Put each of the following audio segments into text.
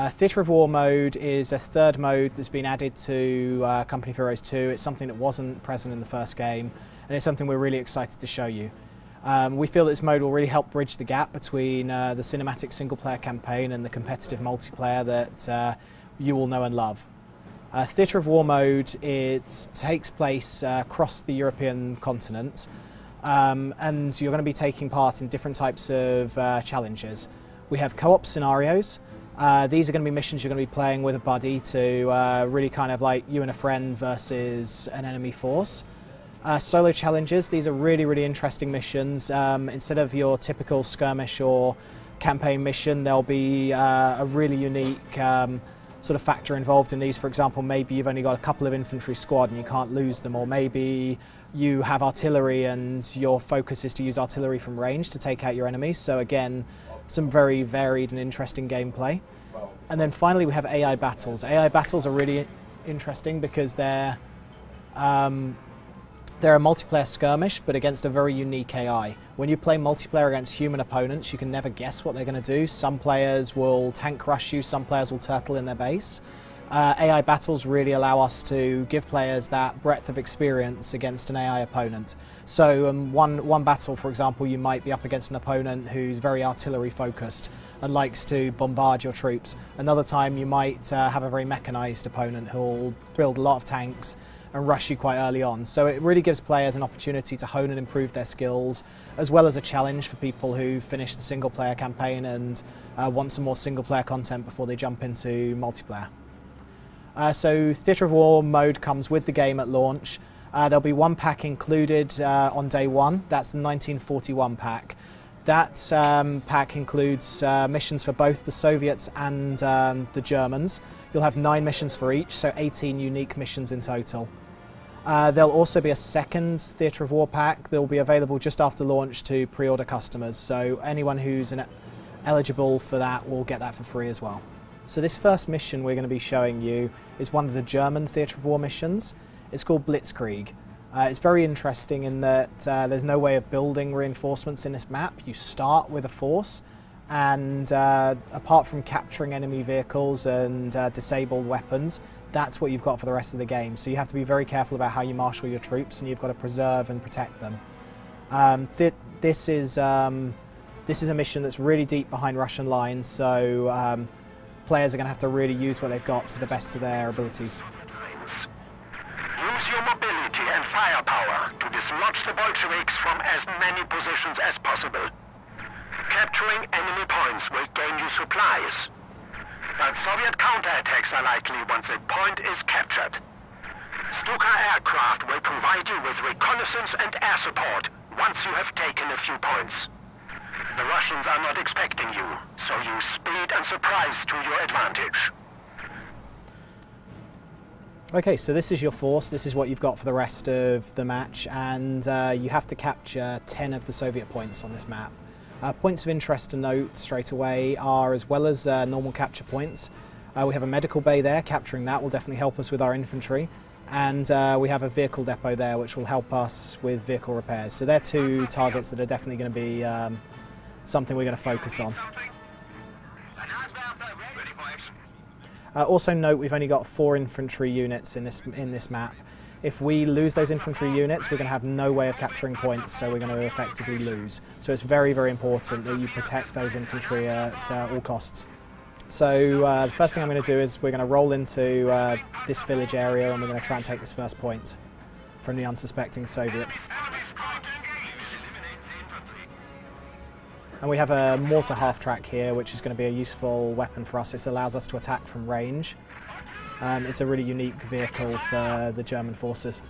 Theatre of War mode is a third mode that's been added to Company of Heroes 2. It's something that wasn't present in the first game, and it's something we're really excited to show you. We feel that this mode will really help bridge the gap between the cinematic single-player campaign and the competitive multiplayer that you all know and love. Theatre of War mode, it takes place across the European continent, and you're going to be taking part in different types of challenges. We have co-op scenarios. These are going to be missions you're going to be playing with a buddy to really kind of like you and a friend versus an enemy force. Solo challenges, these are really interesting missions. Instead of your typical skirmish or campaign mission, there'll be a really unique sort of factor involved in these. For example, maybe you've only got a couple of infantry squad and you can't lose them, or maybe you have artillery and your focus is to use artillery from range to take out your enemies. So again, some very varied and interesting gameplay. And then finally we have AI battles. AI battles are really interesting because they're a multiplayer skirmish, but against a very unique AI. When you play multiplayer against human opponents, you can never guess what they're going to do. Some players will tank rush you, some players will turtle in their base. AI battles really allow us to give players that breadth of experience against an AI opponent. So one battle, for example, you might be up against an opponent who's very artillery focused and likes to bombard your troops. Another time you might have a very mechanized opponent who'll build a lot of tanks and rush you quite early on. So it really gives players an opportunity to hone and improve their skills, as well as a challenge for people who finish the single player campaign and want some more single player content before they jump into multiplayer. So Theatre of War mode comes with the game at launch. There'll be one pack included on day one. That's the 1941 pack. That pack includes missions for both the Soviets and the Germans. You'll have 9 missions for each, so 18 unique missions in total. There'll also be a second Theatre of War pack that will be available just after launch to pre-order customers, so anyone who's eligible for that will get that for free as well. So this first mission we're going to be showing you is one of the German Theatre of War missions. It's called Blitzkrieg. It's very interesting in that there's no way of building reinforcements in this map. You start with a force, and apart from capturing enemy vehicles and disabled weapons, that's what you've got for the rest of the game. So you have to be very careful about how you marshal your troops, and you've got to preserve and protect them. This is a mission that's really deep behind Russian lines, so players are going to have to really use what they've got to the best of their abilities. Use your mobility and firepower to dislodge the Bolsheviks from as many positions as possible. Capturing enemy points will gain you supplies, but Soviet counterattacks are likely once a point is captured. Stuka aircraft will provide you with reconnaissance and air support once you have taken a few points. The Russians are not expecting you, so use speed and surprise to your advantage. Okay, so this is your force, this is what you've got for the rest of the match, and you have to capture 10 of the Soviet points on this map. Points of interest to note straight away are, as well as normal capture points, we have a medical bay there. Capturing that will definitely help us with our infantry, and we have a vehicle depot there which will help us with vehicle repairs. So they're 2 targets that are definitely going to be something we're going to focus on. Also note we've only got 4 infantry units in this map. If we lose those infantry units, we're going to have no way of capturing points, so we're going to effectively lose. So it's very important that you protect those infantry at all costs. So the first thing I'm going to do is we're going to roll into this village area, and we're going to try and take this first point from the unsuspecting Soviets. And we have a mortar half-track here, which is going to be a useful weapon for us. This allows us to attack from range. It's a really unique vehicle for the German forces.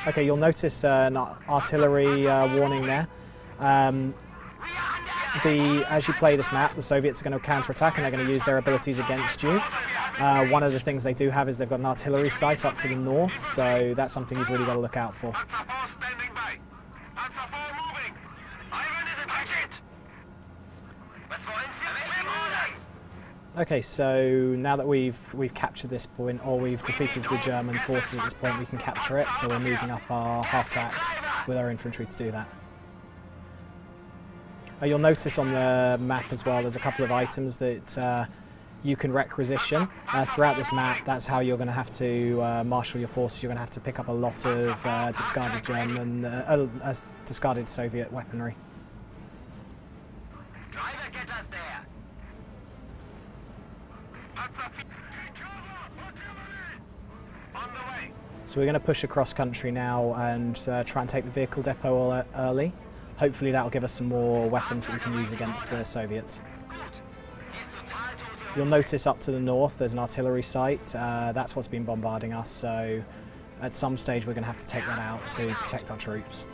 Okay, you'll notice an artillery warning there. As you play this map, the Soviets are going to counter-attack, and they're going to use their abilities against you. One of the things they do have is they've got an artillery site up to the north, so that's something you've really got to look out for. Okay, so now that we've captured this point, or we've defeated the German forces at this point, we can capture it, so we're moving up our half-tracks with our infantry to do that. You'll notice on the map as well, there's a couple of items that you can requisition. Throughout this map, that's how you're going to have to marshal your forces. You're going to have to pick up a lot of discarded German, discarded Soviet weaponry. So we're going to push across country now and try and take the vehicle depot early. Hopefully that will give us some more weapons that we can use against the Soviets. You'll notice up to the north there's an artillery site. That's what's been bombarding us, so at some stage we're going to have to take that out to protect our troops.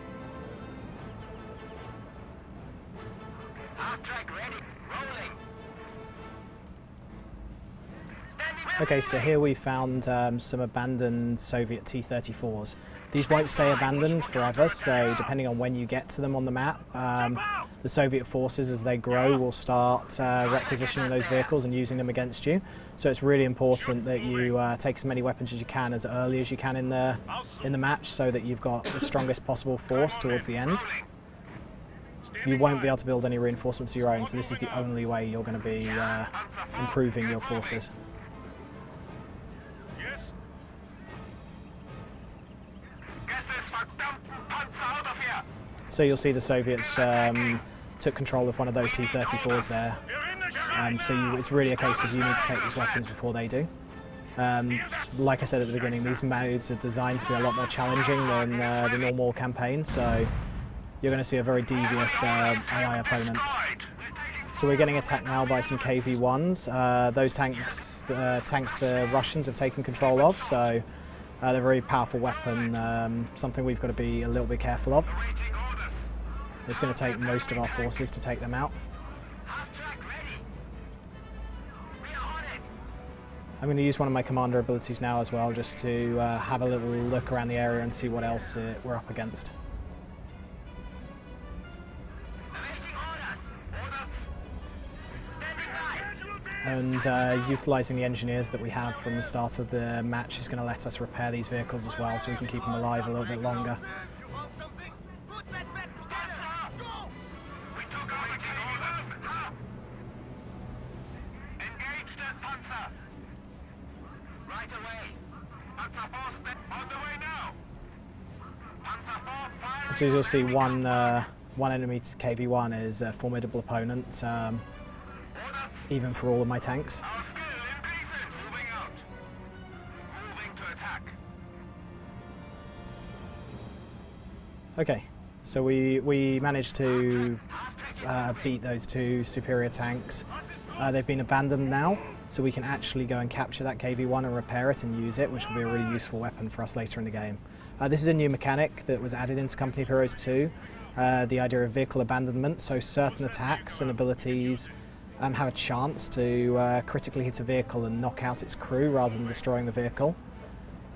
Okay, so here we found some abandoned Soviet T-34s. These won't stay abandoned forever, so depending on when you get to them on the map, the Soviet forces, as they grow, will start requisitioning those vehicles and using them against you. So it's really important that you take as many weapons as you can as early as you can in the match, so that you've got the strongest possible force towards the end. You won't be able to build any reinforcements of your own, so this is the only way you're going to be improving your forces. So you'll see the Soviets took control of one of those T-34s there. So it's really a case of you need to take these weapons before they do. Like I said at the beginning, these modes are designed to be a lot more challenging than the normal campaign, so you're going to see a very devious AI opponent. So we're getting attacked now by some KV-1s. Those tanks the Russians have taken control of, so they're a very powerful weapon, something we've got to be a little bit careful of. It's going to take most of our forces to take them out. I'm going to use one of my commander abilities now as well, just to have a little look around the area and see what else we're up against. And utilising the engineers that we have from the start of the match is going to let us repair these vehicles as well, so we can keep them alive a little bit longer. So as you'll see, one enemy KV-1 is a formidable opponent, even for all of my tanks. Okay, so we managed to beat those two superior tanks. They've been abandoned now, so we can actually go and capture that KV-1 and repair it and use it, which will be a really useful weapon for us later in the game. This is a new mechanic that was added into Company of Heroes 2, the idea of vehicle abandonment, so certain attacks and abilities have a chance to critically hit a vehicle and knock out its crew rather than destroying the vehicle.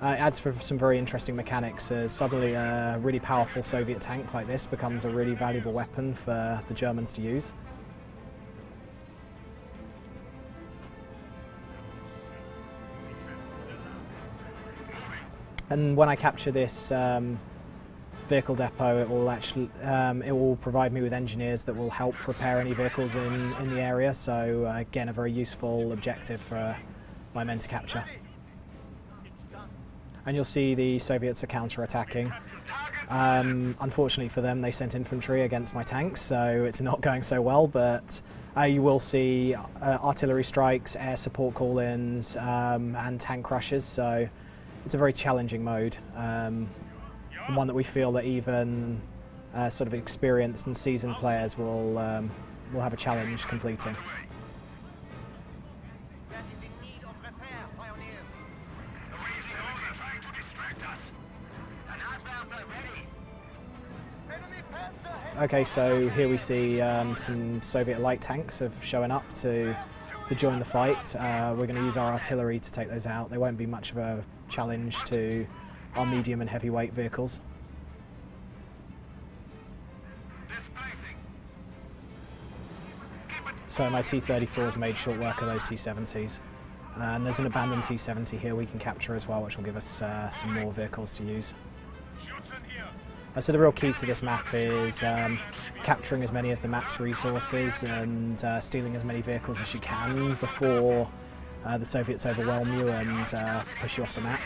It adds for some very interesting mechanics, as suddenly a really powerful Soviet tank like this becomes a really valuable weapon for the Germans to use. And when I capture this vehicle depot, it will provide me with engineers that will help repair any vehicles in the area. So again, a very useful objective for my men to capture. And you'll see the Soviets are counter-attacking. Unfortunately for them, they sent infantry against my tanks, so it's not going so well. But you will see artillery strikes, air support call-ins, and tank rushes. So it's a very challenging mode, and one that we feel that even sort of experienced and seasoned players will have a challenge completing. Okay, so here we see some Soviet light tanks have shown up to join the fight. We're going to use our artillery to take those out. They won't be much of a challenge to our medium and heavyweight vehicles. So my T-34s made short work of those T-70s. And there's an abandoned T-70 here we can capture as well, which will give us some more vehicles to use. So the real key to this map is capturing as many of the map's resources and stealing as many vehicles as you can before the Soviets overwhelm you and push you off the map.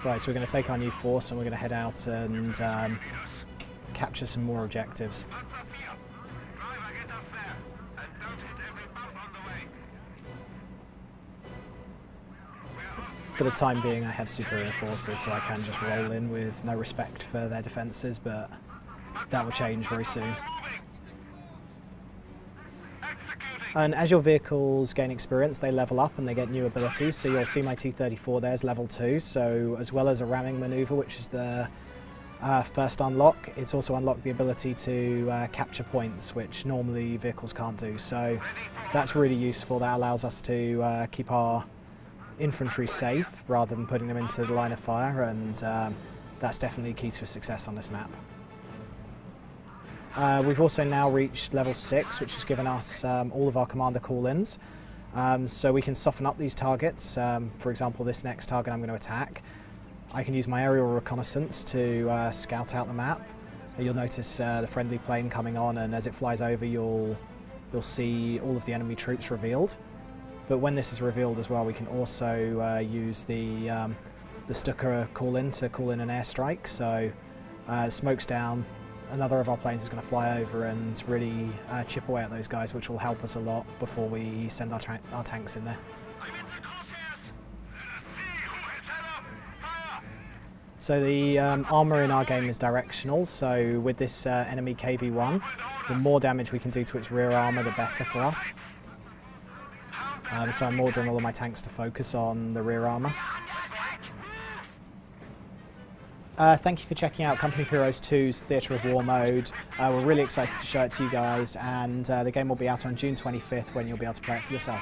Right, so we're going to take our new force and we're going to head out and capture some more objectives. For the time being I have superior forces, so I can just roll in with no respect for their defences, but that will change very soon. And as your vehicles gain experience, they level up and they get new abilities. So you'll see my T-34 there's level 2, so as well as a ramming manoeuvre, which is the first unlock, it's also unlocked the ability to capture points, which normally vehicles can't do. So that's really useful. That allows us to keep our infantry safe rather than putting them into the line of fire, and that's definitely key to success on this map. We've also now reached level 6, which has given us all of our commander call-ins, so we can soften up these targets. For example, this next target I'm going to attack, I can use my aerial reconnaissance to scout out the map. You'll notice the friendly plane coming on, and as it flies over you'll see all of the enemy troops revealed. But when this is revealed as well, we can also use the Stuka call-in to call in an airstrike. So smoke's down, another of our planes is going to fly over and really chip away at those guys, which will help us a lot before we send our tanks in there. So the armour in our game is directional, so with this enemy KV-1, the more damage we can do to its rear armour, the better for us. So I'm ordering all of my tanks to focus on the rear armour. Thank you for checking out Company of Heroes 2's Theatre of War mode. We're really excited to show it to you guys, and the game will be out on June 25th when you'll be able to play it for yourself.